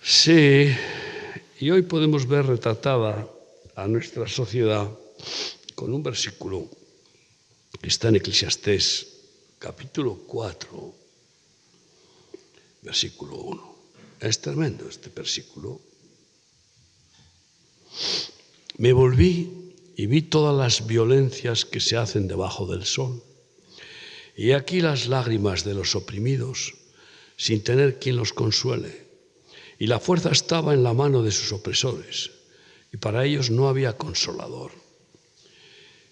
Sí, y hoy podemos ver retratada a nuestra sociedad con un versículo que está en Eclesiastés, capítulo 4, versículo 1. Es tremendo este versículo. Me volví y vi todas las violencias que se hacen debajo del sol. Y aquí las lágrimas de los oprimidos, sin tener quien los consuele. Y la fuerza estaba en la mano de sus opresores, y para ellos no había consolador.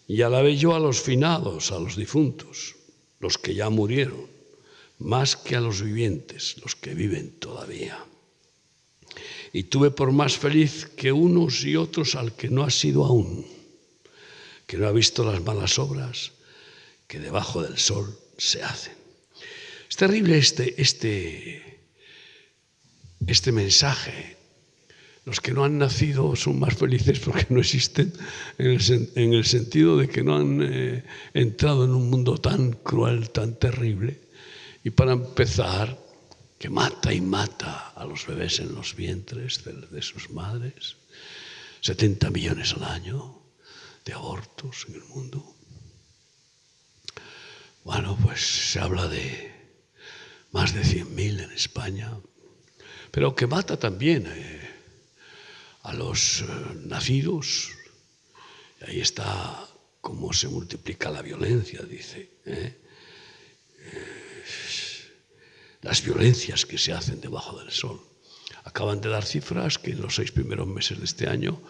Y alabé yo a los finados, a los difuntos, los que ya murieron, más que a los vivientes, los que viven todavía. Y tuve por más feliz que unos y otros al que no ha sido aún, que no ha visto las malas obras que debajo del sol se hacen. Es terrible este mensaje. Los que no han nacido son más felices porque no existen, en el sentido de que no han entrado en un mundo tan cruel, tan terrible. Y para empezar, que mata y mata a los bebés en los vientres de sus madres. 70 millones al año de abortos en el mundo. Bueno, pues se habla de más de 100.000 en España, pero que mata también a los nacidos. Y ahí está cómo se multiplica la violencia, dice. Las violencias que se hacen debajo del sol. Acaban de dar cifras que en los 6 primeros meses de este año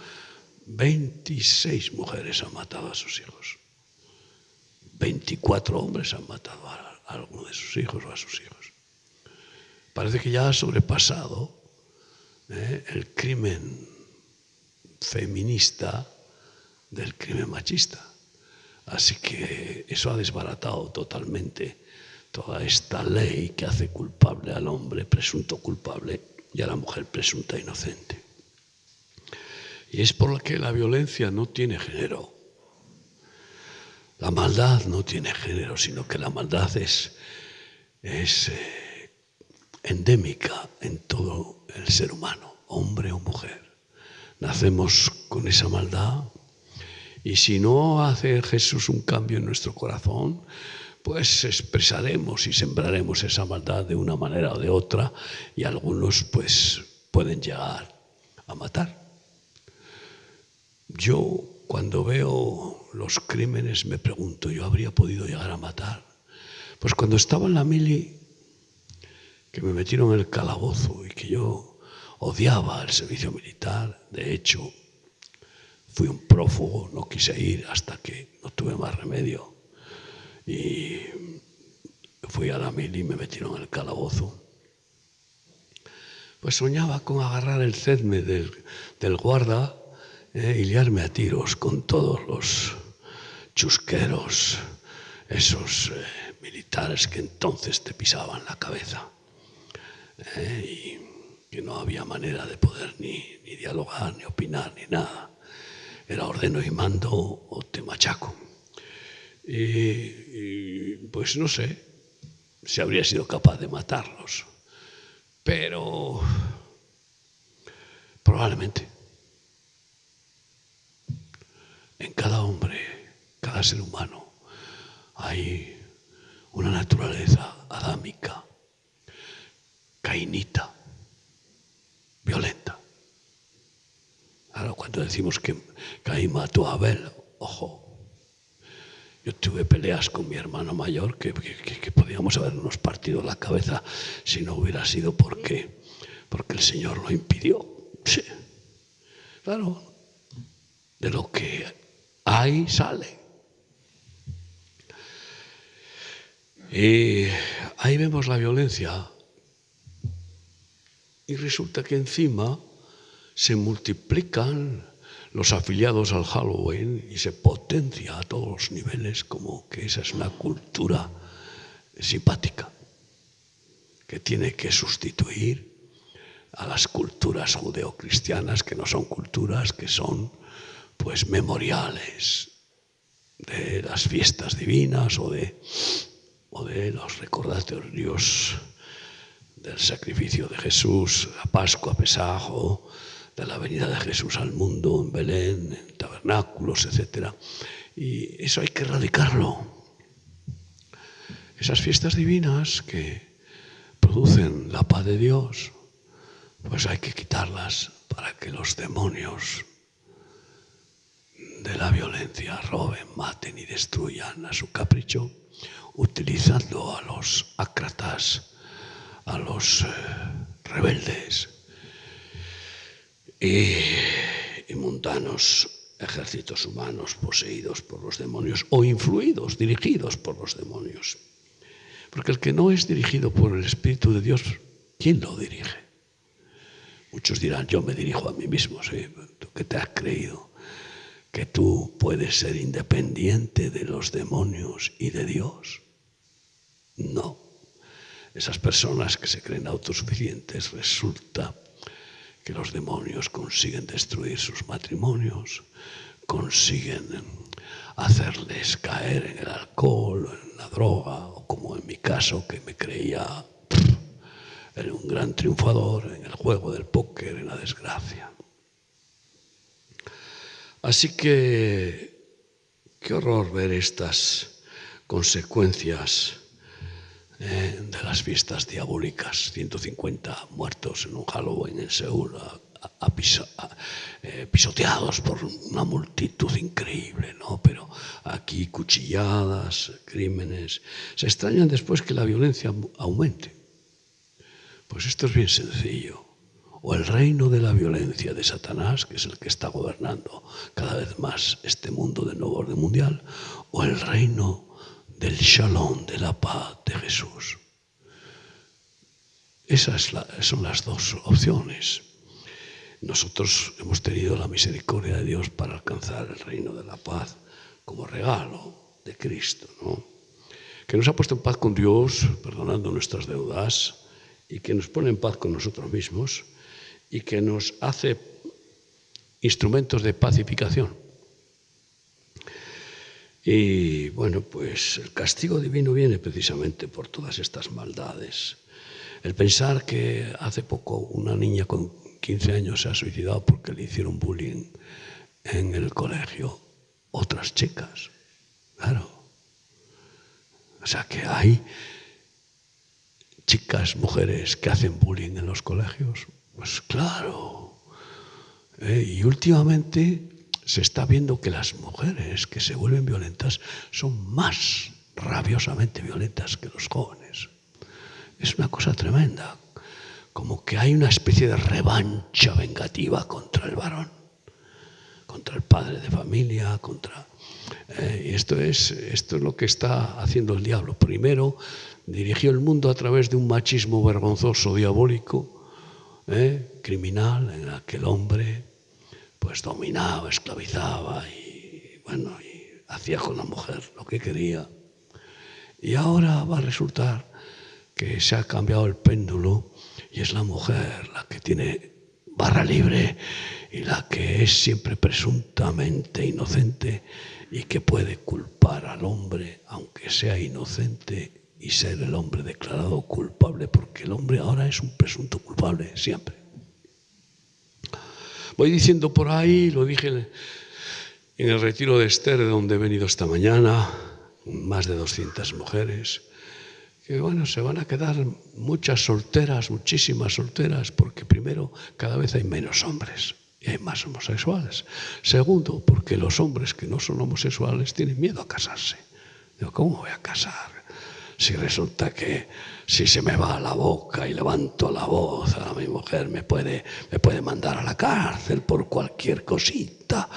26 mujeres han matado a sus hijos. 24 hombres han matado a alguno de sus hijos o a sus hijos. Parece que ya ha sobrepasado el crimen feminista del crimen machista. Así que eso ha desbaratado totalmente toda esta ley que hace culpable al hombre presunto culpable y a la mujer presunta inocente. Y es por la que la violencia no tiene género. La maldad no tiene género, sino que la maldad es endémica en todo el ser humano, hombre o mujer. Nacemos con esa maldad y si no hace Jesús un cambio en nuestro corazón, pues expresaremos y sembraremos esa maldad de una manera o de otra y algunos pues pueden llegar a matar. Yo cuando veo los crímenes me pregunto, ¿yo habría podido llegar a matar? Pues cuando estaba en la mili, que me metieron en el calabozo y que yo odiaba el servicio militar, de hecho, fui un prófugo, no quise ir hasta que no tuve más remedio. Y fui a la mili y me metieron en el calabozo. Pues soñaba con agarrar el cedme del guarda y liarme a tiros con todos los chusqueros, esos militares que entonces te pisaban la cabeza. Y que no había manera de poder ni dialogar, ni opinar, ni nada. Era ordeno y mando o te machaco. Y pues no sé si habría sido capaz de matarlos, pero probablemente en cada hombre, cada ser humano, hay una naturaleza adámica, cainita, violenta. Ahora, cuando decimos que Caín mató a Abel, ojo, yo tuve peleas con mi hermano mayor que podíamos habernos partido la cabeza si no hubiera sido porque el Señor lo impidió. Sí. Claro, de lo que hay sale. Y ahí vemos la violencia y resulta que encima se multiplican los afiliados al Halloween y se potencia a todos los niveles como que esa es una cultura simpática que tiene que sustituir a las culturas judeocristianas que no son culturas, que son pues memoriales de las fiestas divinas o de los recordatorios del sacrificio de Jesús, la Pascua, Pesajo, de la venida de Jesús al mundo en Belén, en tabernáculos, etc. Y eso hay que erradicarlo. Esas fiestas divinas que producen la paz de Dios, pues hay que quitarlas para que los demonios de la violencia roben, maten y destruyan a su capricho, utilizando a los ácratas, a los rebeldes y mundanos ejércitos humanos poseídos por los demonios o influidos, dirigidos por los demonios. Porque el que no es dirigido por el Espíritu de Dios, ¿quién lo dirige? Muchos dirán, yo me dirijo a mí mismo. ¿Sí? ¿Tú qué te has creído? ¿Que tú puedes ser independiente de los demonios y de Dios? No. Esas personas que se creen autosuficientes, resulta que los demonios consiguen destruir sus matrimonios, consiguen hacerles caer en el alcohol, en la droga, o como en mi caso, que me creía era un gran triunfador en el juego del póker, en la desgracia. Así que, qué horror ver estas consecuencias de las fiestas diabólicas. 150 muertos en un Halloween en Seúl, pisoteados por una multitud increíble, ¿no? Pero aquí cuchilladas, crímenes. Se extrañan después que la violencia aumente. Pues esto es bien sencillo. O el reino de la violencia de Satanás, que es el que está gobernando cada vez más este mundo de nuevo orden mundial, o el reino del shalom, de la paz de Jesús. Esas son las dos opciones. Nosotros hemos tenido la misericordia de Dios para alcanzar el reino de la paz como regalo de Cristo, ¿no? Que nos ha puesto en paz con Dios, perdonando nuestras deudas, y que nos pone en paz con nosotros mismos, y que nos hace instrumentos de pacificación. Y bueno, pues el castigo divino viene precisamente por todas estas maldades. El pensar que hace poco una niña con 15 años se ha suicidado porque le hicieron bullying en el colegio. Otras chicas, claro. O sea que hay chicas, mujeres que hacen bullying en los colegios. Pues claro. Y últimamente se está viendo que las mujeres que se vuelven violentas son más rabiosamente violentas que los jóvenes. Es una cosa tremenda. Como que hay una especie de revancha vengativa contra el varón, contra el padre de familia, y esto es lo que está haciendo el diablo. Primero dirigió el mundo a través de un machismo vergonzoso, diabólico, criminal, en el que el hombre pues dominaba, esclavizaba y hacía con la mujer lo que quería. Y ahora va a resultar que se ha cambiado el péndulo y es la mujer la que tiene barra libre y la que es siempre presuntamente inocente y que puede culpar al hombre aunque sea inocente y ser el hombre declarado culpable, porque el hombre ahora es un presunto culpable siempre. Voy diciendo por ahí, lo dije en el retiro de Esther, de donde he venido esta mañana, más de 200 mujeres, que bueno, se van a quedar muchas solteras, muchísimas solteras, porque primero, cada vez hay menos hombres y hay más homosexuales. Segundo, porque los hombres que no son homosexuales tienen miedo a casarse. Digo, ¿cómo voy a casar? Si resulta que si se me va la boca y levanto la voz a mi mujer me puede mandar a la cárcel por cualquier cosita.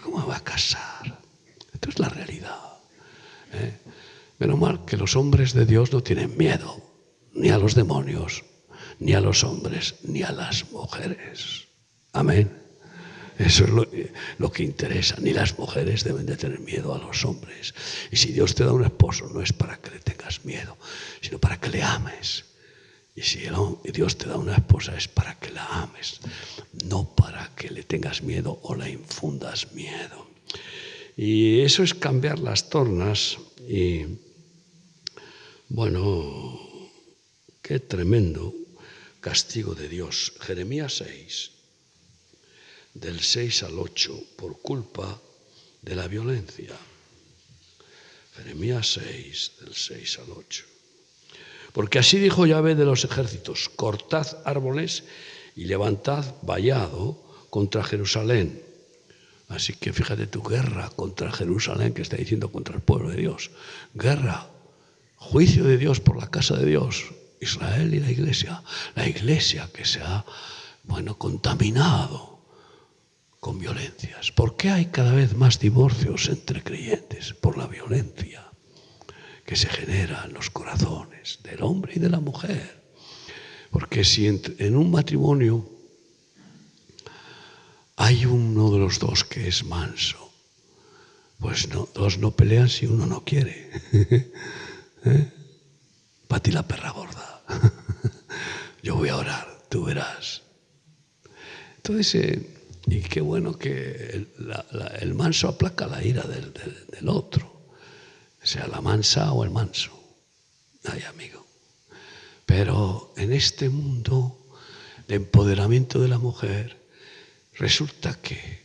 ¿Cómo me voy a casar? Esto es la realidad. Menos mal que los hombres de Dios no tienen miedo ni a los demonios, ni a los hombres, ni a las mujeres. Amén. Eso es lo que interesa. Ni las mujeres deben de tener miedo a los hombres. Y si Dios te da un esposo, no es para que le tengas miedo, sino para que le ames. Y si Dios te da una esposa, es para que la ames, no para que le tengas miedo o la infundas miedo. Y eso es cambiar las tornas y, bueno, Qué tremendo castigo de Dios. Jeremías 6, del 6 al 8, por culpa de la violencia. Jeremías 6, del 6 al 8. Porque así dijo Yahvé de los ejércitos: cortad árboles y levantad vallado contra Jerusalén. Así que fíjate tu guerra contra Jerusalén, que está diciendo contra el pueblo de Dios. Guerra, juicio de Dios por la casa de Dios, Israel y la iglesia que se ha, contaminado con violencias. ¿Por qué hay cada vez más divorcios entre creyentes? Por la violencia que se genera en los corazones del hombre y de la mujer. Porque si en un matrimonio hay uno de los dos que es manso, pues dos no pelean si uno no quiere. Para ti la perra gorda. Yo voy a orar, tú verás. Entonces, y qué bueno que el manso aplaca la ira del otro. Sea la mansa o el manso. Ay, amigo. Pero en este mundo de empoderamiento de la mujer, resulta que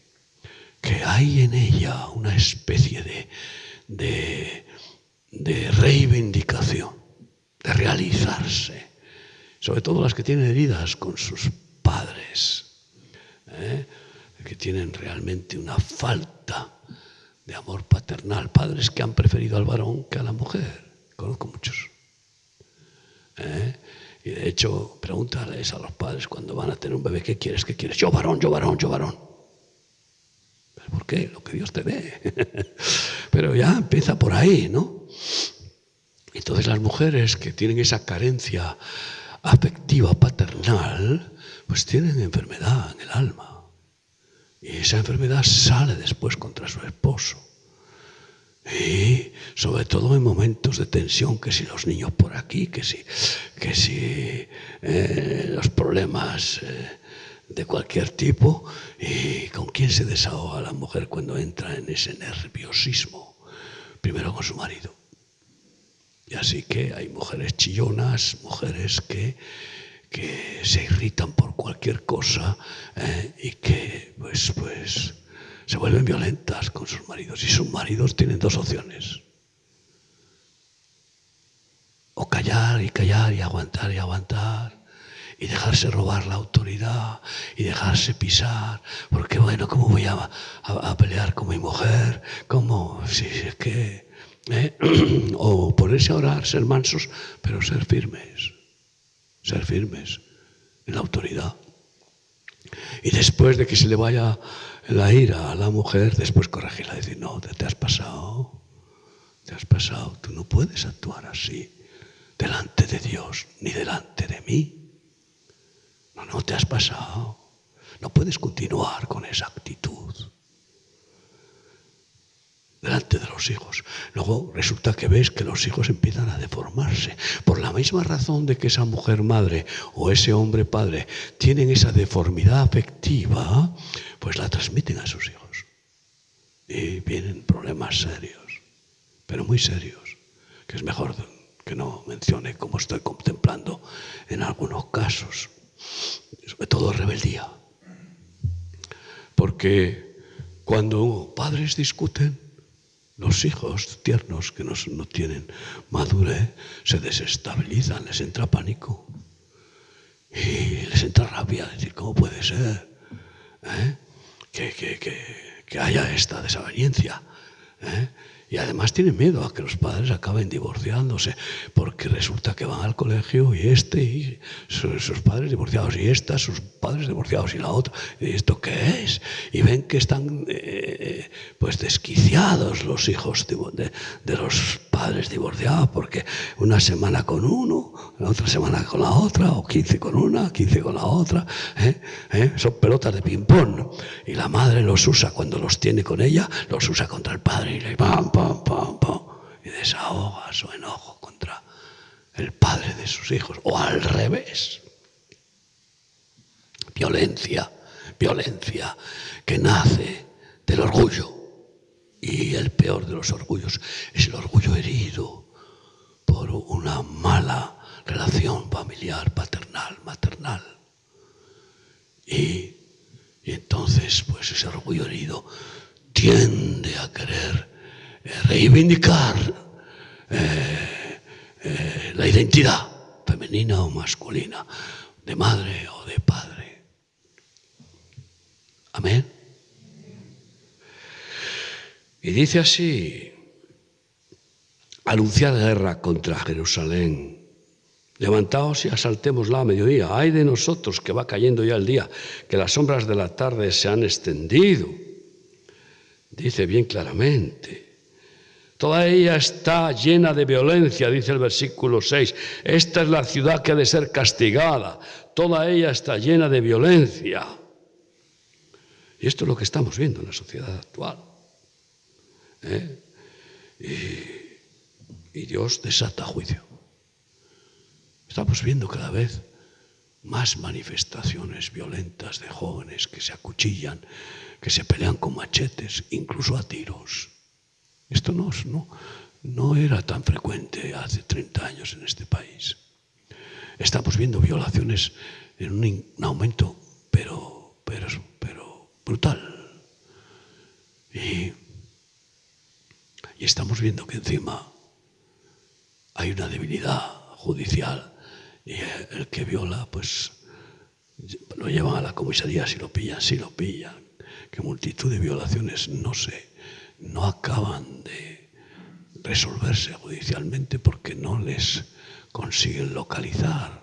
hay en ella una especie de reivindicación, de realizarse. Sobre todo las que tienen heridas con sus padres, que tienen realmente una falta de amor paternal, padres que han preferido al varón que a la mujer. Conozco muchos. Y de hecho, pregúntales a los padres cuando van a tener un bebé: ¿qué quieres? ¿Qué quieres? Yo varón, yo varón, yo varón. ¿Pero por qué? Lo que Dios te dé. Pero ya empieza por ahí, ¿no? Entonces las mujeres que tienen esa carencia afectiva paternal, pues tienen enfermedad en el alma. Y esa enfermedad sale después contra su esposo. Y sobre todo en momentos de tensión, que si los niños por aquí, que si los problemas de cualquier tipo. ¿Y con quién se desahoga la mujer cuando entra en ese nerviosismo? Primero con su marido. Y así que hay mujeres chillonas, mujeres que se irritan por cualquier cosa y que pues se vuelven violentas con sus maridos. Y sus maridos tienen dos opciones: o callar y callar y aguantar y dejarse robar la autoridad y dejarse pisar, porque ¿cómo voy a pelear con mi mujer? ¿Cómo? Si es que o ponerse a orar, ser mansos, pero ser firmes en la autoridad. Y después de que se le vaya la ira a la mujer, después corregirla y decir: no, te has pasado, tú no puedes actuar así delante de Dios ni delante de mí. No, te has pasado, no puedes continuar con esa actitud delante de los hijos. Luego resulta que ves que los hijos empiezan a deformarse. Por la misma razón de que esa mujer madre o ese hombre padre tienen esa deformidad afectiva, pues la transmiten a sus hijos. Y vienen problemas serios, pero muy serios, que es mejor que no mencione, como estoy contemplando en algunos casos. Sobre todo rebeldía. Porque cuando padres discuten, los hijos tiernos que no tienen madurez se desestabilizan, les entra pánico y les entra rabia. Decir: ¿cómo puede ser que haya esta desaveniencia? Y además tienen miedo a que los padres acaben divorciándose, porque resulta que van al colegio y sus padres divorciados, y sus padres divorciados, y la otra, ¿y esto qué es? Y ven que están pues desquiciados los hijos de los padres divorciados, porque una semana con uno, la otra semana con la otra, o 15 con una, 15 con la otra, son pelotas de ping-pong, y la madre los usa cuando los tiene con ella, los usa contra el padre, y le pam, pam, pam, pam, y desahoga su enojo contra el padre de sus hijos, o al revés. Violencia que nace del orgullo, y el peor de los orgullos es el orgullo herido por una mala relación familiar, paternal, maternal. Y entonces, pues ese orgullo herido tiende a querer reivindicar la identidad femenina o masculina, de madre o de padre. Amén. Y dice así: anunciad guerra contra Jerusalén. Levantaos y asaltémosla a mediodía. Ay de nosotros, que va cayendo ya el día, que las sombras de la tarde se han extendido. Dice bien claramente. Toda ella está llena de violencia, dice el versículo 6. Esta es la ciudad que ha de ser castigada. Toda ella está llena de violencia. Y esto es lo que estamos viendo en la sociedad actual. Y Dios desata juicio. Estamos viendo cada vez más manifestaciones violentas de jóvenes que se acuchillan, que se pelean con machetes, incluso a tiros. Esto no era tan frecuente hace 30 años en este país. Estamos viendo violaciones en un aumento, pero brutal. Y estamos viendo que encima hay una debilidad judicial y el que viola, pues lo llevan a la comisaría si lo pillan. Que multitud de violaciones no acaban de resolverse judicialmente porque no les consiguen localizar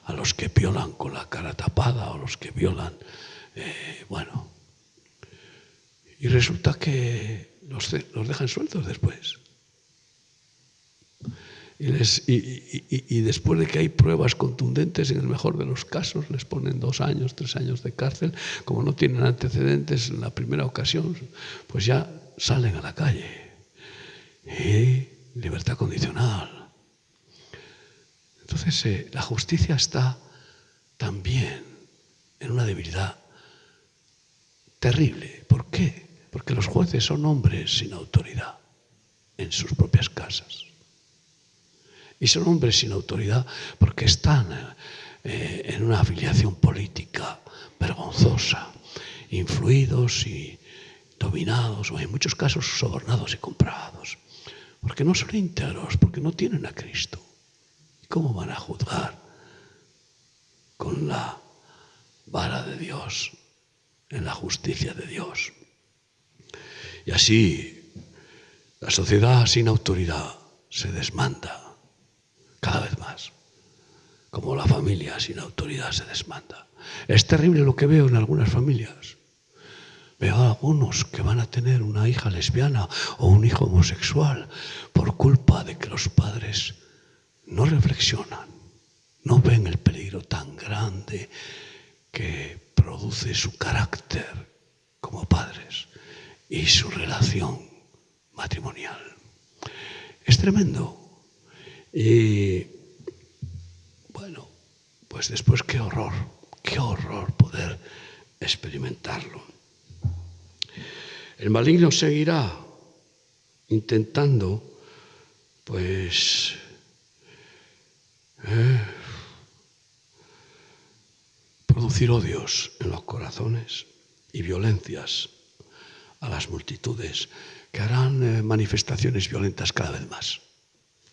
a los que violan con la cara tapada o los que violan, y resulta que los dejan sueltos después. Y después de que hay pruebas contundentes, en el mejor de los casos, les ponen 2 años, 3 años de cárcel. Como no tienen antecedentes en la primera ocasión, pues ya salen a la calle. Y libertad condicional. Entonces, la justicia está también en una debilidad terrible. ¿Por qué? Porque los jueces son hombres sin autoridad en sus propias casas. Y son hombres sin autoridad porque están en una afiliación política vergonzosa, influidos y dominados, o en muchos casos sobornados y comprados, porque no son íntegros, porque no tienen a Cristo. ¿Y cómo van a juzgar con la vara de Dios, en la justicia de Dios? Y así la sociedad sin autoridad se desmanda cada vez más, como la familia sin autoridad se desmanda. Es terrible lo que veo en algunas familias. Veo a algunos que van a tener una hija lesbiana o un hijo homosexual por culpa de que los padres no reflexionan, no ven el peligro tan grande que produce su carácter como padres y su relación matrimonial. Es tremendo. Y bueno, pues después qué horror poder experimentarlo. El maligno seguirá intentando, pues, producir odios en los corazones y violencias a las multitudes que harán manifestaciones violentas cada vez más.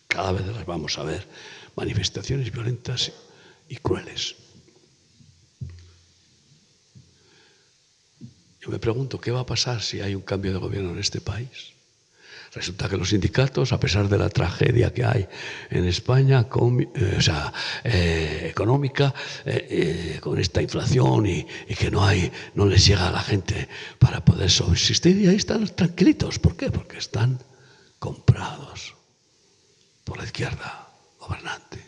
Cada vez las vamos a ver, manifestaciones violentas y crueles. Yo me pregunto, ¿qué va a pasar si hay un cambio de gobierno en este país? Resulta que los sindicatos, a pesar de la tragedia que hay en España, económica, con esta inflación y que no les llega a la gente para poder subsistir, y ahí están tranquilitos. ¿Por qué? Porque están comprados por la izquierda gobernante.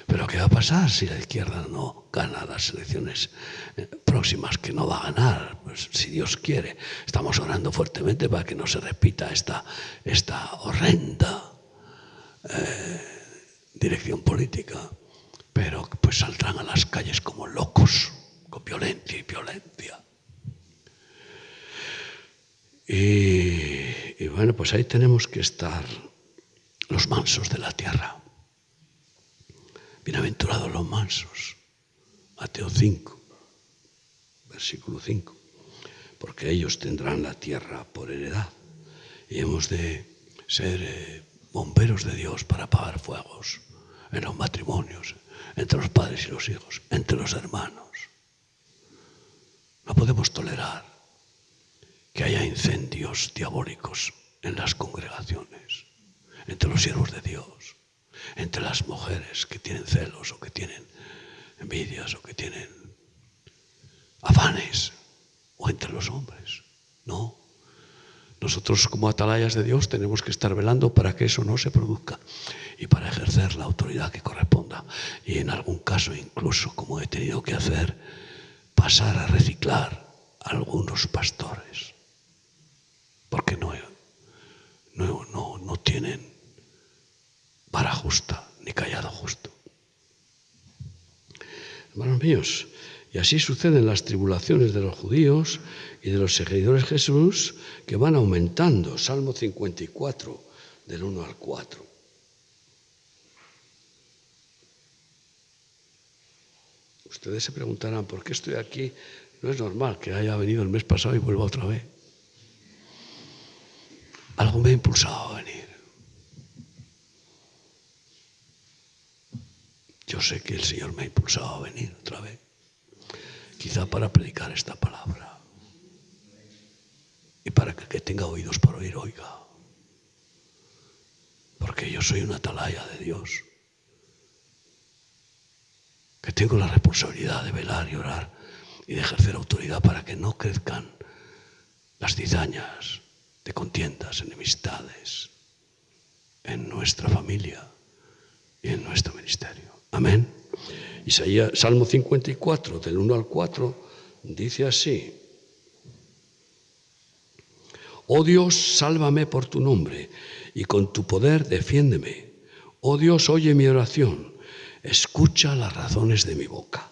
Pero ¿qué va a pasar si la izquierda no gana las elecciones próximas? Que no va a ganar, pues, si Dios quiere. Estamos orando fuertemente para que no se repita esta horrenda dirección política. Pero pues saldrán a las calles como locos, con violencia y violencia. Y bueno, pues ahí tenemos que estar los mansos de la tierra. Bienaventurados los mansos. Mateo 5, versículo 5. Porque ellos tendrán la tierra por heredad. Y hemos de ser bomberos de Dios para apagar fuegos en los matrimonios, entre los padres y los hijos, entre los hermanos. No podemos tolerar que haya incendios diabólicos en las congregaciones, entre los siervos de Dios, entre las mujeres que tienen celos o que tienen envidias o que tienen afanes, o entre los hombres. No. Nosotros como atalayas de Dios tenemos que estar velando para que eso no se produzca y para ejercer la autoridad que corresponda. Y en algún caso incluso, como he tenido que hacer, pasar a reciclar a algunos pastores. Porque no tienen vara justa ni callado justo. Hermanos míos, y así suceden las tribulaciones de los judíos y de los seguidores de Jesús, que van aumentando. Salmo 54, del 1 al 4. Ustedes se preguntarán, ¿por qué estoy aquí? No es normal que haya venido el mes pasado y vuelva otra vez. Algo me ha impulsado a venir. Yo sé que el Señor me ha impulsado a venir otra vez. Quizá para predicar esta palabra. Y para que el que tenga oídos para oír, oiga. Porque yo soy una atalaya de Dios. Que tengo la responsabilidad de velar y orar y de ejercer autoridad para que no crezcan las cizañas de contiendas, enemistades en nuestra familia y en nuestro ministerio. Amén. Isaías, Salmo 54, del 1 al 4, dice así: Oh Dios, sálvame por tu nombre, y con tu poder defiéndeme. Oh Dios, oye mi oración, escucha las razones de mi boca.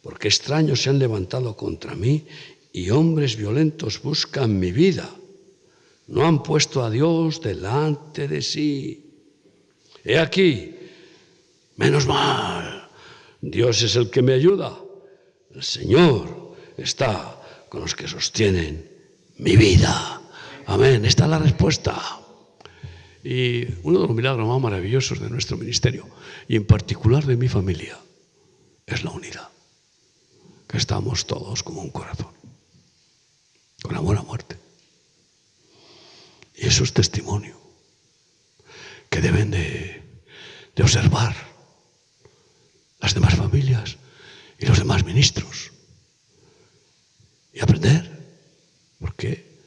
Porque extraños se han levantado contra mí, y hombres violentos buscan mi vida. No han puesto a Dios delante de sí. He aquí, menos mal, Dios es el que me ayuda. El Señor está con los que sostienen mi vida. Amén. Esta es la respuesta. Y uno de los milagros más maravillosos de nuestro ministerio, y en particular de mi familia, es la unidad. Que estamos todos como un corazón, con amor a muerte. Y eso es testimonio que deben de observar las demás familias y los demás ministros y aprender, porque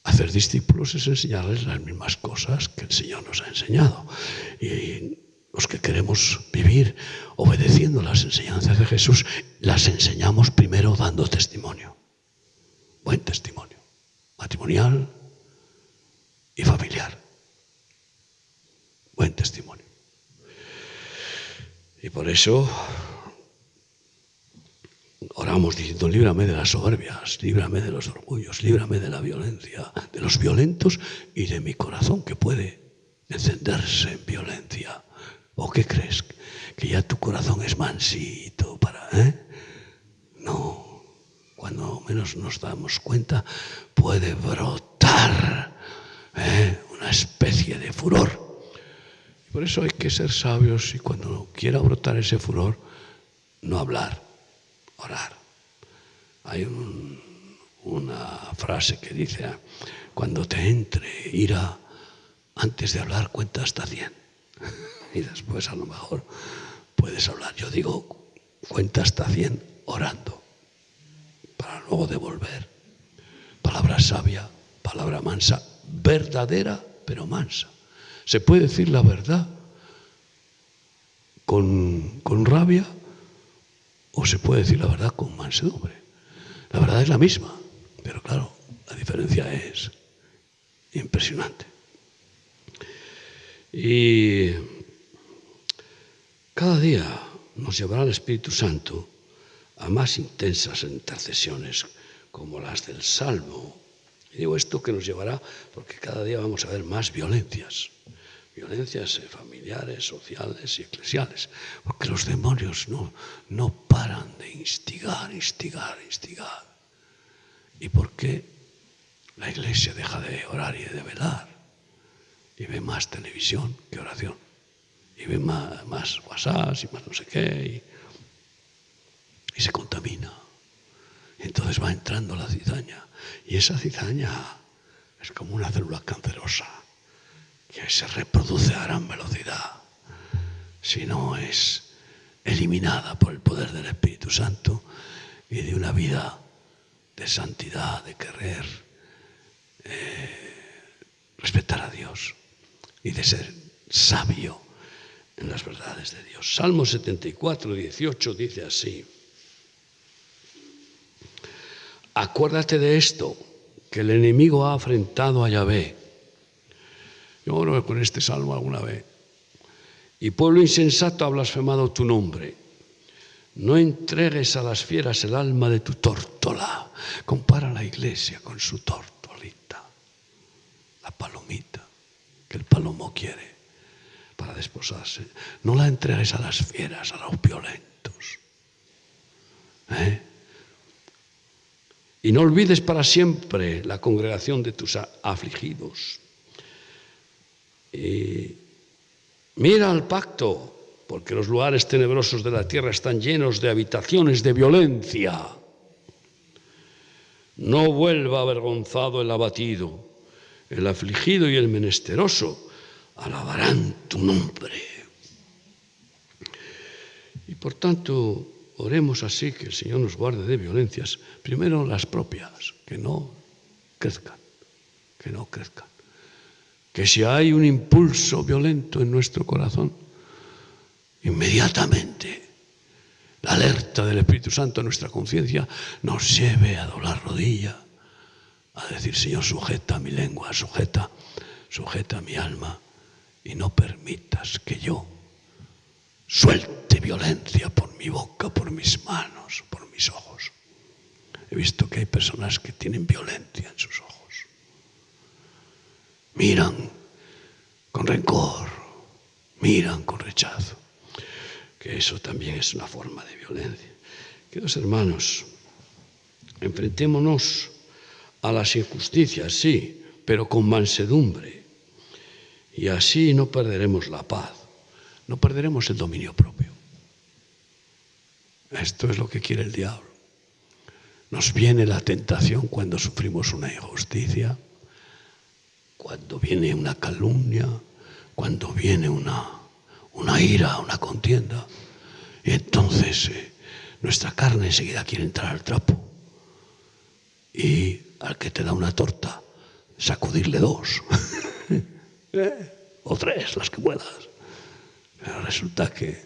hacer discípulos es enseñarles las mismas cosas que el Señor nos ha enseñado. Y los que queremos vivir obedeciendo las enseñanzas de Jesús, las enseñamos primero dando testimonio. Buen testimonio, matrimonial y familiar. Buen testimonio. Y por eso oramos diciendo: líbrame de las soberbias, líbrame de los orgullos, líbrame de la violencia, de los violentos y de mi corazón que puede encenderse en violencia. ¿O qué crees? ¿Que ya tu corazón es mansito para...? No, cuando menos nos damos cuenta puede brotar una especie de furor. Por eso hay que ser sabios y cuando quiera brotar ese furor, no hablar, orar. Hay una frase que dice: cuando te entre ira, antes de hablar cuenta hasta 100. Y después a lo mejor puedes hablar. Yo digo, cuenta hasta 100 orando, para luego devolver. Palabra sabia, palabra mansa, verdadera pero mansa. Se puede decir la verdad con rabia o se puede decir la verdad con mansedumbre. La verdad es la misma, pero claro, la diferencia es impresionante. Y cada día nos llevará el Espíritu Santo a más intensas intercesiones como las del Salmo. Y digo esto que nos llevará porque cada día vamos a ver más violencias violencias familiares, sociales y eclesiales, porque los demonios no paran de instigar. ¿Y por qué la Iglesia deja de orar y de velar? Y ve más televisión que oración. Y ve más WhatsApp y más no sé qué. Y se contamina. Y entonces va entrando la cizaña. Y esa cizaña es como una célula cancerosa que se reproduce a gran velocidad si no es eliminada por el poder del Espíritu Santo y de una vida de santidad, de querer respetar a Dios y de ser sabio en las verdades de Dios. Salmo 74, 18 dice así: acuérdate de esto, que el enemigo ha afrentado a Yahvé. Yo oro con este salmo alguna vez. Y pueblo insensato ha blasfemado tu nombre. No entregues a las fieras el alma de tu tórtola. Compara la Iglesia con su tortolita, la palomita que el palomo quiere para desposarse. No la entregues a las fieras, a los violentos. Y no olvides para siempre la congregación de tus afligidos. Y mira al pacto, porque los lugares tenebrosos de la tierra están llenos de habitaciones de violencia. No vuelva avergonzado el abatido, el afligido y el menesteroso alabarán tu nombre. Y por tanto, oremos así, que el Señor nos guarde de violencias, primero las propias, que no crezcan. Que si hay un impulso violento en nuestro corazón, inmediatamente la alerta del Espíritu Santo en nuestra conciencia nos lleve a doblar rodilla, a decir: Señor, sujeta mi lengua, sujeta mi alma, y no permitas que yo suelte violencia por mi boca, por mis manos, por mis ojos. He visto que hay personas que tienen violencia en sus ojos. Miran con rencor, miran con rechazo, que eso también es una forma de violencia. Queridos hermanos, enfrentémonos a las injusticias, sí, pero con mansedumbre, y así no perderemos la paz, no perderemos el dominio propio. Esto es lo que quiere el diablo. Nos viene la tentación cuando sufrimos una injusticia, cuando viene una calumnia, cuando viene una ira, una contienda. Y entonces nuestra carne enseguida quiere entrar al trapo. Y al que te da una torta, sacudirle 2. O 3, las que puedas. Pero resulta que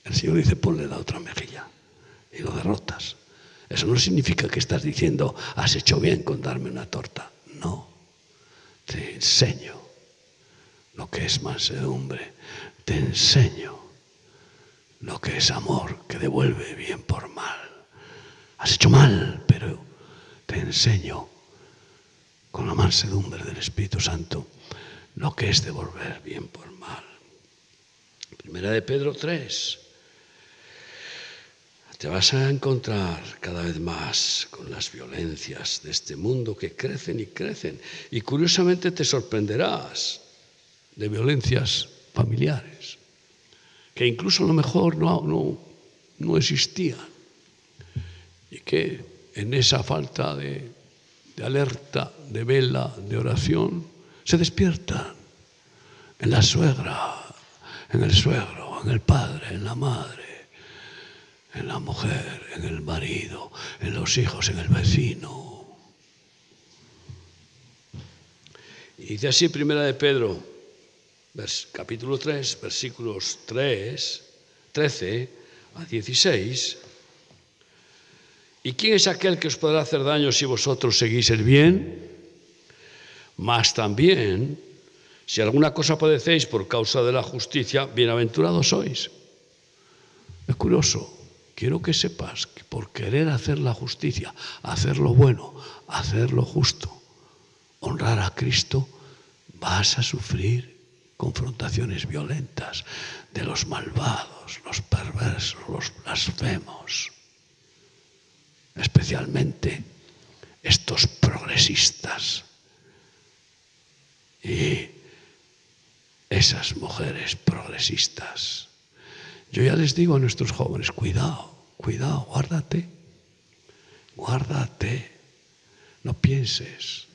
el Señor dice: ponle la otra mejilla. Y lo derrotas. Eso no significa que estás diciendo: has hecho bien con darme una torta. No. Te enseño lo que es mansedumbre. Te enseño lo que es amor, que devuelve bien por mal. Has hecho mal, pero te enseño con la mansedumbre del Espíritu Santo lo que es devolver bien por mal. Primera de Pedro 3. Te vas a encontrar cada vez más con las violencias de este mundo que crecen y crecen. Y curiosamente te sorprenderás de violencias familiares, que incluso a lo mejor no existían. Y que en esa falta de alerta, de vela, de oración, se despiertan en la suegra, en el suegro, en el padre, en la madre, en la mujer, en el marido, en los hijos, en el vecino. Y dice así Primera de Pedro, capítulo 3, versículos 13 a 16. ¿Y quién es aquel que os podrá hacer daño si vosotros seguís el bien? Mas también, si alguna cosa padecéis por causa de la justicia, bienaventurados sois. Es curioso. Quiero que sepas que por querer hacer la justicia, hacer lo bueno, hacer lo justo, honrar a Cristo, vas a sufrir confrontaciones violentas de los malvados, los perversos, los blasfemos, especialmente estos progresistas y esas mujeres progresistas. Yo ya les digo a nuestros jóvenes, cuidado, cuidado, guárdate, guárdate, no pienses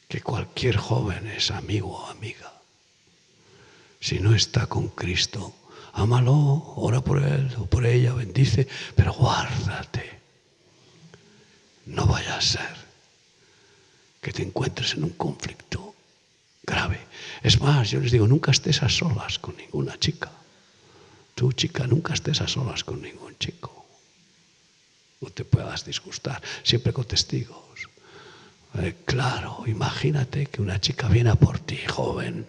que cualquier joven es amigo o amiga. Si no está con Cristo, ámalo, ora por él o por ella, bendice, pero guárdate. No vaya a ser que te encuentres en un conflicto grave. Es más, yo les digo, nunca estés a solas con ninguna chica. Tú, chica, nunca estés a solas con ningún chico. No te puedas disgustar, siempre con testigos. Claro, imagínate que una chica viene a por ti, joven,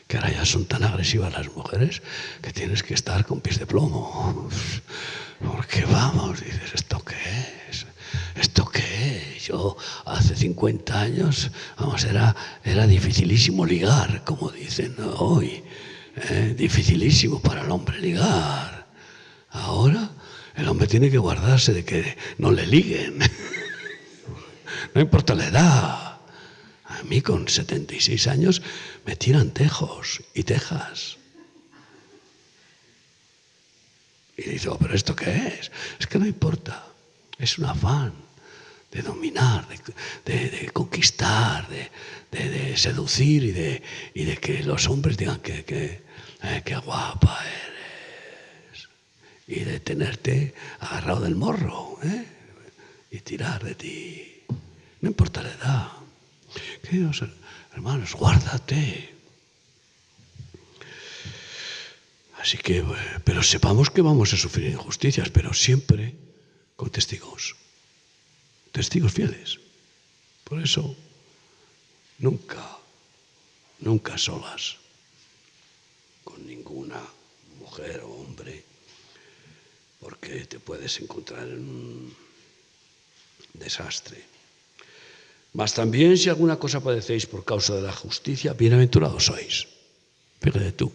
que ahora ya son tan agresivas las mujeres que tienes que estar con pies de plomo. Porque vamos, dices, ¿esto qué es? ¿Esto qué es? Yo hace 50 años, vamos, era dificilísimo ligar, como dicen hoy. Dificilísimo para el hombre ligar. Ahora el hombre tiene que guardarse de que no le liguen. No importa la edad. A mí con 76 años me tiran tejos y tejas. Y digo, ¿pero esto qué es? Es que no importa. Es un afán de dominar, de conquistar, de seducir y de que los hombres digan que guapa eres. Y de tenerte agarrado del morro, y tirar de ti. No importa la edad. Queridos hermanos, guárdate. Así que, pero sepamos que vamos a sufrir injusticias, pero siempre con testigos. Testigos fieles. Por eso, nunca solas, con ninguna mujer o hombre, porque te puedes encontrar en un desastre. Mas también si alguna cosa padecéis por causa de la justicia, bienaventurados sois. Fíjate tú,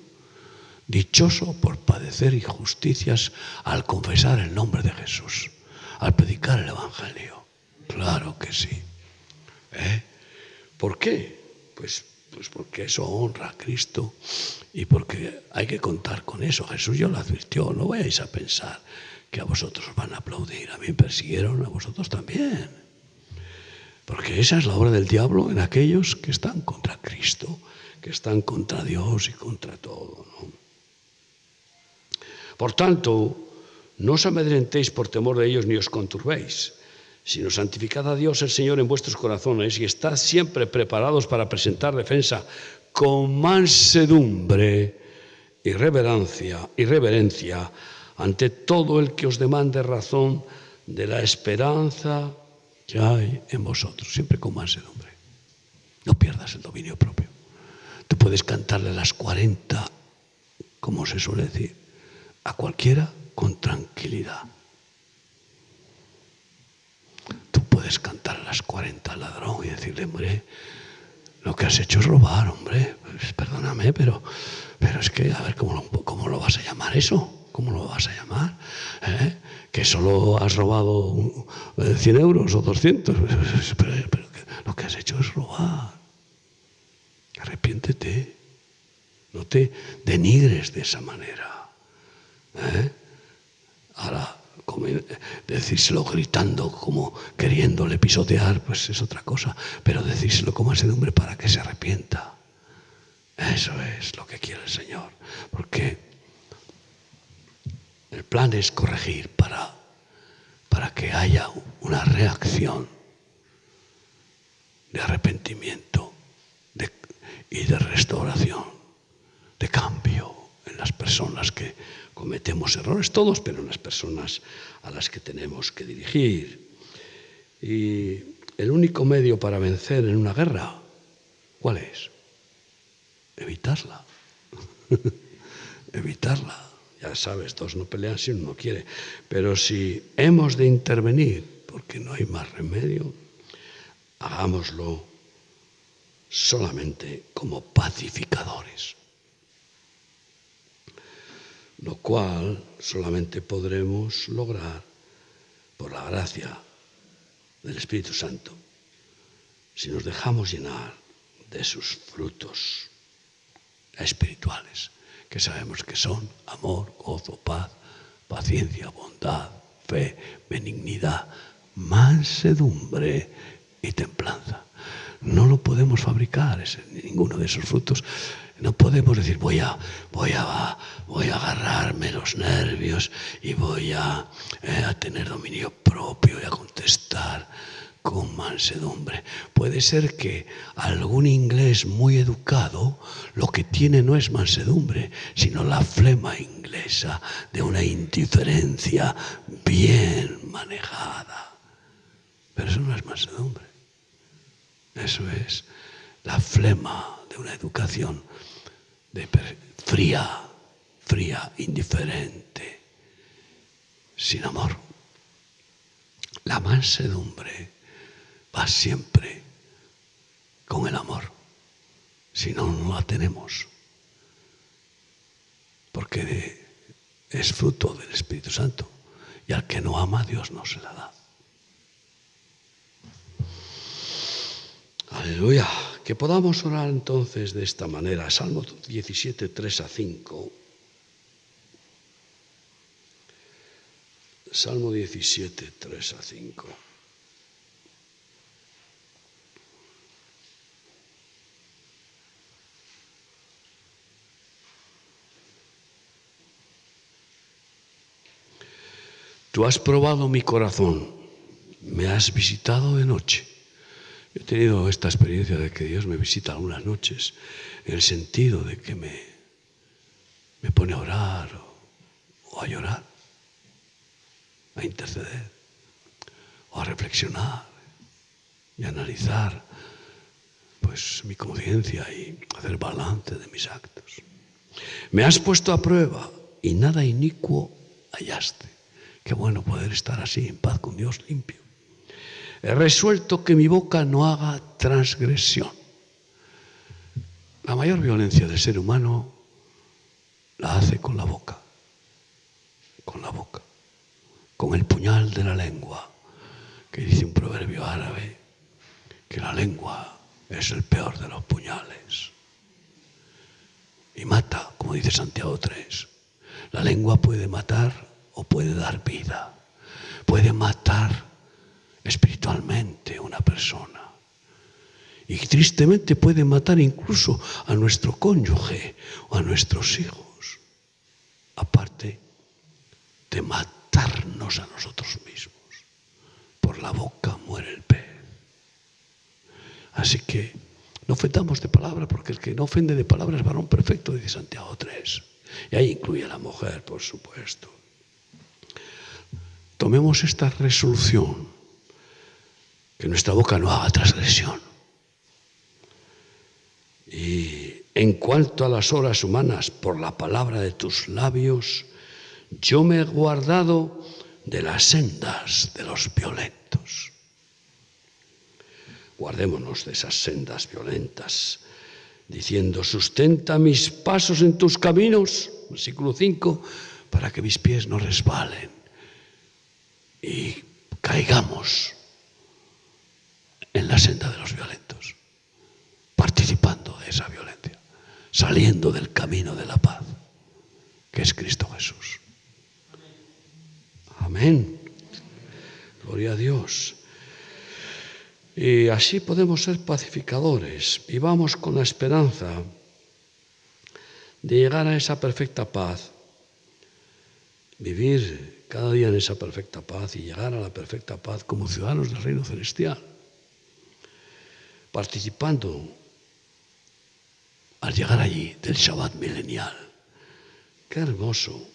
dichoso por padecer injusticias al confesar el nombre de Jesús, al predicar el Evangelio. Claro que sí. ¿Por qué? Pues porque eso honra a Cristo y porque hay que contar con eso. Jesús ya lo advirtió, no vayáis a pensar que a vosotros os van a aplaudir. A mí me persiguieron, a vosotros también. Porque esa es la obra del diablo en aquellos que están contra Cristo, que están contra Dios y contra todo, ¿no? Por tanto, no os amedrentéis por temor de ellos ni os conturbéis, sino santificad a Dios el Señor en vuestros corazones y estad siempre preparados para presentar defensa con mansedumbre y reverencia ante todo el que os demande razón de la esperanza que hay en vosotros, siempre con mansedumbre. No pierdas el dominio propio. Tú puedes cantarle las 40, como se suele decir, a cualquiera con tranquilidad. Tú puedes cantar las 40 al ladrón y decirle, hombre, lo que has hecho es robar, hombre, pues, perdóname, pero es que, a ver, ¿cómo lo vas a llamar eso? ¿Cómo lo vas a llamar? Que solo has robado 100 euros o 200. Pero lo que has hecho es robar. Arrepiéntete. No te denigres de esa manera. Ahora, decírselo gritando, como queriéndole pisotear, pues es otra cosa. Pero decírselo con mansedumbre para que se arrepienta. Eso es lo que quiere el Señor. Porque el plan es corregir para que haya una reacción de arrepentimiento y de restauración, de cambio en las personas que cometemos errores, todos, pero en las personas a las que tenemos que dirigir. Y el único medio para vencer en una guerra, ¿cuál es? Evitarla. Evitarla. Ya sabes, dos no pelean si uno no quiere. Pero si hemos de intervenir, porque no hay más remedio, hagámoslo solamente como pacificadores, lo cual solamente podremos lograr por la gracia del Espíritu Santo si nos dejamos llenar de sus frutos espirituales, que sabemos que son amor, gozo, paz, paciencia, bondad, fe, benignidad, mansedumbre y templanza. No lo podemos fabricar, ninguno de esos frutos. No podemos decir voy a agarrarme los nervios y voy a tener dominio propio y a contestar con mansedumbre. Puede ser que algún inglés muy educado lo que tiene no es mansedumbre, sino la flema inglesa de una indiferencia bien manejada. Pero eso no es mansedumbre. Eso es la flema de una educación fría, indiferente, sin amor. La mansedumbre va siempre con el amor. Si no, no la tenemos. Porque es fruto del Espíritu Santo. Y al que no ama, Dios no se la da. Aleluya. Que podamos orar entonces de esta manera. Salmo 17, 3-5. Salmo 17, 3-5. Tú has probado mi corazón, me has visitado de noche. Yo he tenido esta experiencia de que Dios me visita algunas noches, en el sentido de que me pone a orar o a llorar, a interceder, o a reflexionar y a analizar pues mi conciencia y hacer balance de mis actos. Me has puesto a prueba y nada inicuo hallaste. Qué bueno poder estar así, en paz con Dios, limpio. He resuelto que mi boca no haga transgresión. La mayor violencia del ser humano la hace con la boca. Con la boca. Con el puñal de la lengua. Que dice un proverbio árabe, que la lengua es el peor de los puñales. Y mata, como dice Santiago 3. La lengua puede matar o puede dar vida. Puede matar espiritualmente a una persona. Y tristemente puede matar incluso a nuestro cónyuge o a nuestros hijos. Aparte de matarnos a nosotros mismos. Por la boca muere el pez. Así que no ofendamos de palabra, porque el que no ofende de palabra es varón perfecto, dice Santiago 3. Y ahí incluye a la mujer, por supuesto. Tomemos esta resolución, que nuestra boca no haga transgresión. Y en cuanto a las horas humanas, por la palabra de tus labios, yo me he guardado de las sendas de los violentos. Guardémonos de esas sendas violentas, diciendo, sustenta mis pasos en tus caminos, versículo 5, para que mis pies no resbalen y caigamos en la senda de los violentos, participando de esa violencia, saliendo del camino de la paz, que es Cristo Jesús. Amén. Gloria a Dios. Y así podemos ser pacificadores y vamos con la esperanza de llegar a esa perfecta paz, vivir cada día en esa perfecta paz y llegar a la perfecta paz como ciudadanos del reino celestial, participando al llegar allí del Shabbat milenial. Qué hermoso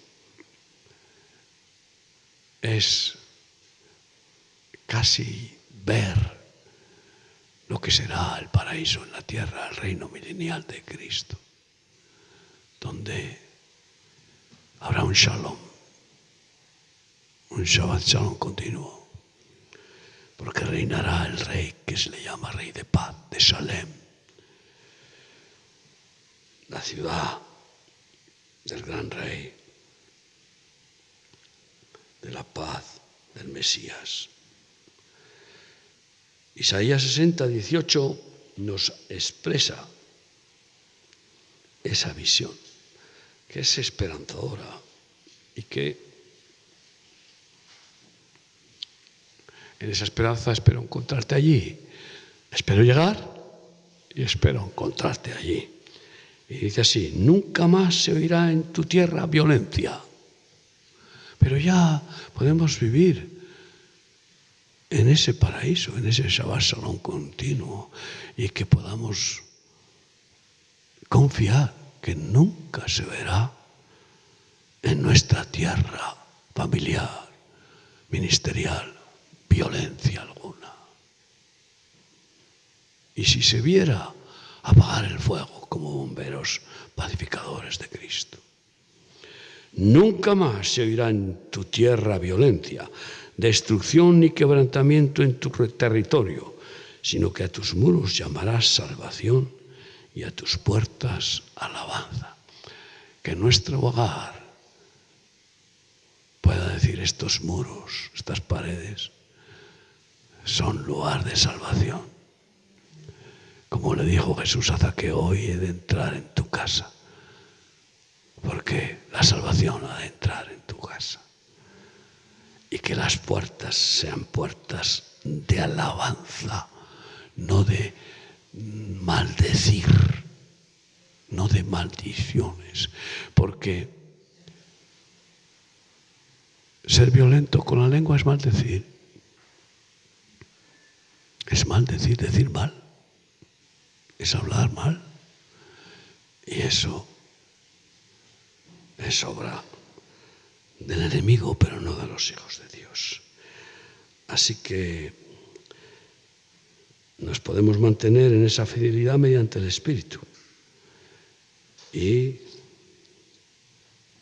es casi ver lo que será el paraíso en la tierra, el reino milenial de Cristo, donde habrá un shalom, un Shabbat shalom continuo, porque reinará el rey que se le llama rey de paz, de Shalem, la ciudad del gran rey, de la paz, del Mesías. Isaías 60, 18 nos expresa esa visión, que es esperanzadora y que en esa esperanza espero encontrarte allí. Espero llegar y espero encontrarte allí. Y dice así: nunca más se oirá en tu tierra violencia. Pero ya podemos vivir en ese paraíso, en ese Shabbat Shalom continuo, y que podamos confiar que nunca se verá en nuestra tierra familiar, ministerial, violencia alguna. Y si se viera, apagar el fuego como bomberos pacificadores de Cristo. Nunca más se oirá en tu tierra violencia, destrucción ni quebrantamiento en tu territorio, sino que a tus muros llamarás salvación y a tus puertas alabanza. Que nuestro hogar pueda decir: estos muros, estas paredes, son lugar de salvación. Como le dijo Jesús a Zaqueo: hoy he de entrar en tu casa, porque la salvación ha de entrar en tu casa. Y que las puertas sean puertas de alabanza, no de maldecir, no de maldiciones, porque ser violento con la lengua es maldecir. Es maldecir, decir mal, es hablar mal, y eso es obra del enemigo, pero no de los hijos de Dios. Así que nos podemos mantener en esa fidelidad mediante el Espíritu y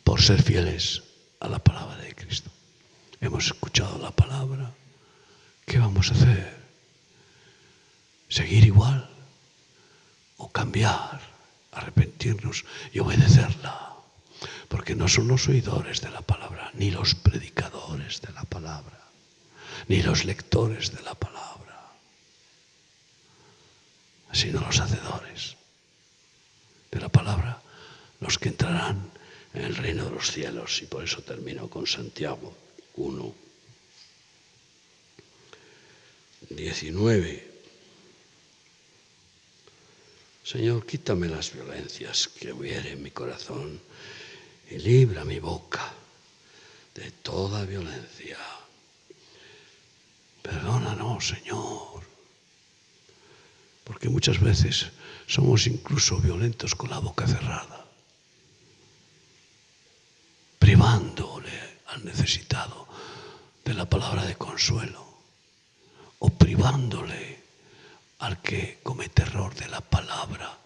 por ser fieles a la palabra de Cristo. Hemos escuchado la palabra. ¿Qué vamos a hacer? ¿Seguir igual o cambiar, arrepentirnos y obedecerla? Porque no son los oidores de la palabra, ni los predicadores de la palabra, ni los lectores de la palabra, sino los hacedores de la palabra, los que entrarán en el reino de los cielos. Y por eso termino con Santiago 1, 19. Señor, quítame las violencias que hubiere en mi corazón y libra mi boca de toda violencia. Perdónanos, Señor, porque muchas veces somos incluso violentos con la boca cerrada, privándole al necesitado de la palabra de consuelo, o privándole al que comete error de la palabra,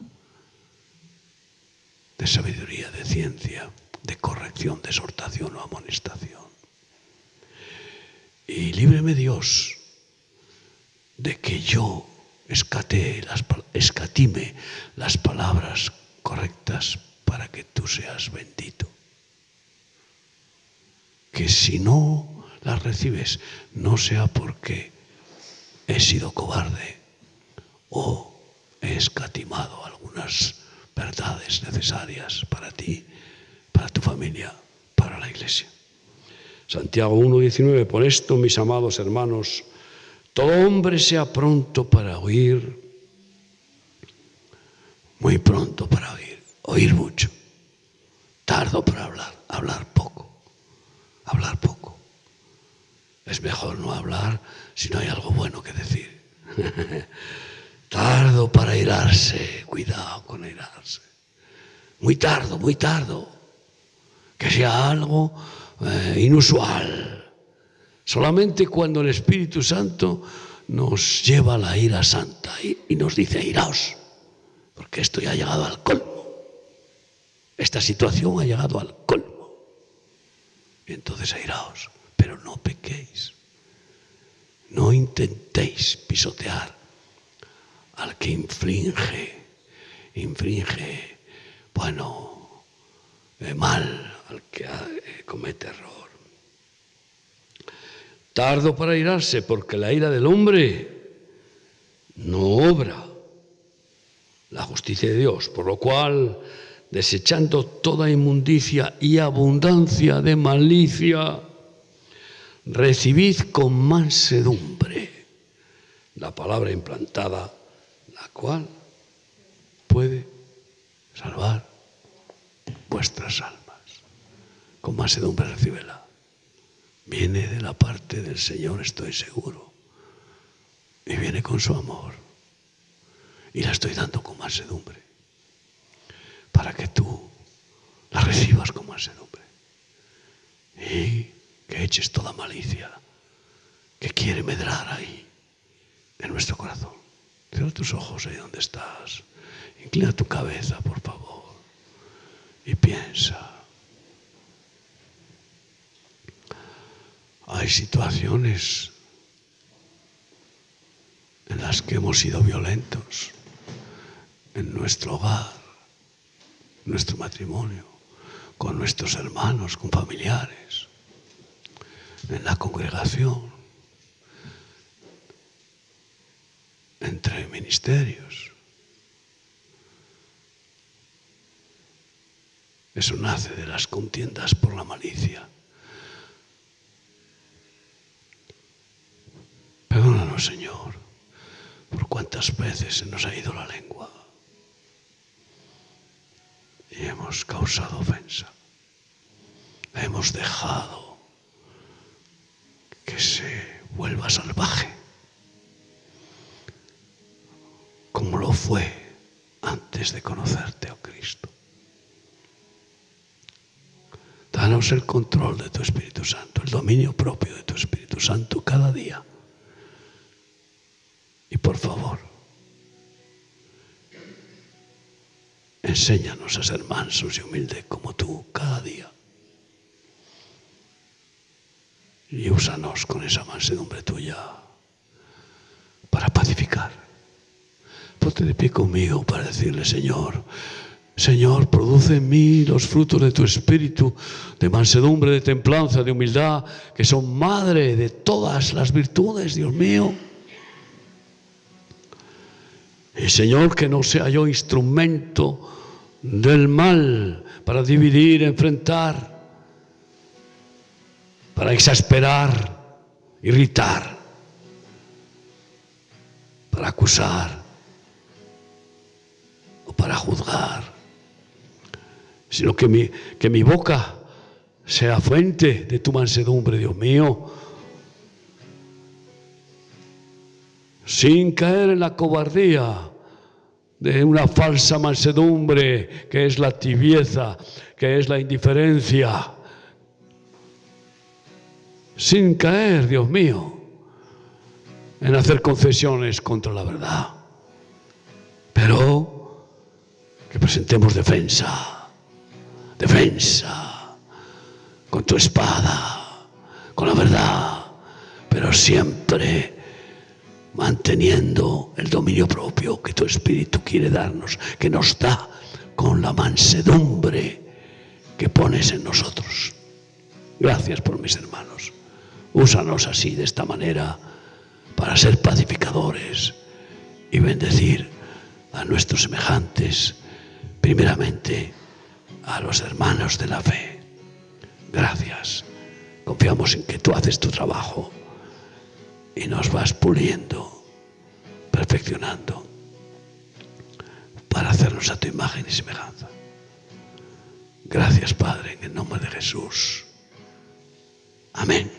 de sabiduría, de ciencia, de corrección, de exhortación o amonestación. Y líbreme, Dios, de que yo escatime las palabras correctas para que tú seas bendito. Que si no las recibes, no sea porque he sido cobarde o he escatimado algunas verdades necesarias para ti, para tu familia, para la Iglesia. Santiago 1:19, por esto, mis amados hermanos, todo hombre sea pronto para oír, muy pronto para oír mucho, tardo para hablar poco, hablar poco. Es mejor no hablar si no hay algo bueno que decir. Tardo para airarse, cuidado con airarse. Muy tardo, que sea algo inusual. Solamente cuando el Espíritu Santo nos lleva a la ira santa y nos dice: airaos, porque esto ya ha llegado al colmo. Esta situación ha llegado al colmo. Y entonces airaos, pero no pequéis. No intentéis pisotear al que infringe mal al que comete error. Tardo para irarse, porque la ira del hombre no obra la justicia de Dios, por lo cual, desechando toda inmundicia y abundancia de malicia, recibid con mansedumbre la palabra implantada, la cual puede salvar vuestras almas. Con mansedumbre recíbela. Viene de la parte del Señor, estoy seguro, y viene con su amor, y la estoy dando con mansedumbre, para que tú la recibas con mansedumbre y que eches toda malicia que quiere medrar ahí en nuestro corazón. Cierra tus ojos ahí donde estás, inclina tu cabeza, por favor, y piensa. Hay situaciones en las que hemos sido violentos en nuestro hogar, en nuestro matrimonio, con nuestros hermanos, con familiares, en la congregación, entre ministerios. Eso nace de las contiendas por la malicia. Perdónanos, Señor, por cuántas veces se nos ha ido la lengua y hemos causado ofensa. Hemos dejado que se vuelva salvaje, como lo fue antes de conocerte, oh Cristo. Danos el control de tu Espíritu Santo, el dominio propio de tu Espíritu Santo cada día. Y por favor, enséñanos a ser mansos y humildes como tú cada día. Y úsanos con esa mansedumbre tuya para pacificar. Ponte de pie conmigo para decirle, Señor, produce en mí los frutos de tu Espíritu, de mansedumbre, de templanza, de humildad, que son madre de todas las virtudes, Dios mío. Y Señor, que no sea yo instrumento del mal para dividir, enfrentar, para exasperar, irritar, para acusar o para juzgar, sino que mi boca sea fuente de tu mansedumbre, Dios mío, sin caer en la cobardía de una falsa mansedumbre que es la tibieza, que es la indiferencia. Sin caer, Dios mío, en hacer concesiones contra la verdad. Pero que presentemos defensa, con tu espada, con la verdad, pero siempre manteniendo el dominio propio que tu Espíritu quiere darnos, que nos da con la mansedumbre que pones en nosotros. Gracias por mis hermanos. Úsanos así, de esta manera, para ser pacificadores y bendecir a nuestros semejantes, primeramente a los hermanos de la fe. Gracias. Confiamos en que tú haces tu trabajo y nos vas puliendo, perfeccionando, para hacernos a tu imagen y semejanza. Gracias, Padre, en el nombre de Jesús. Amén.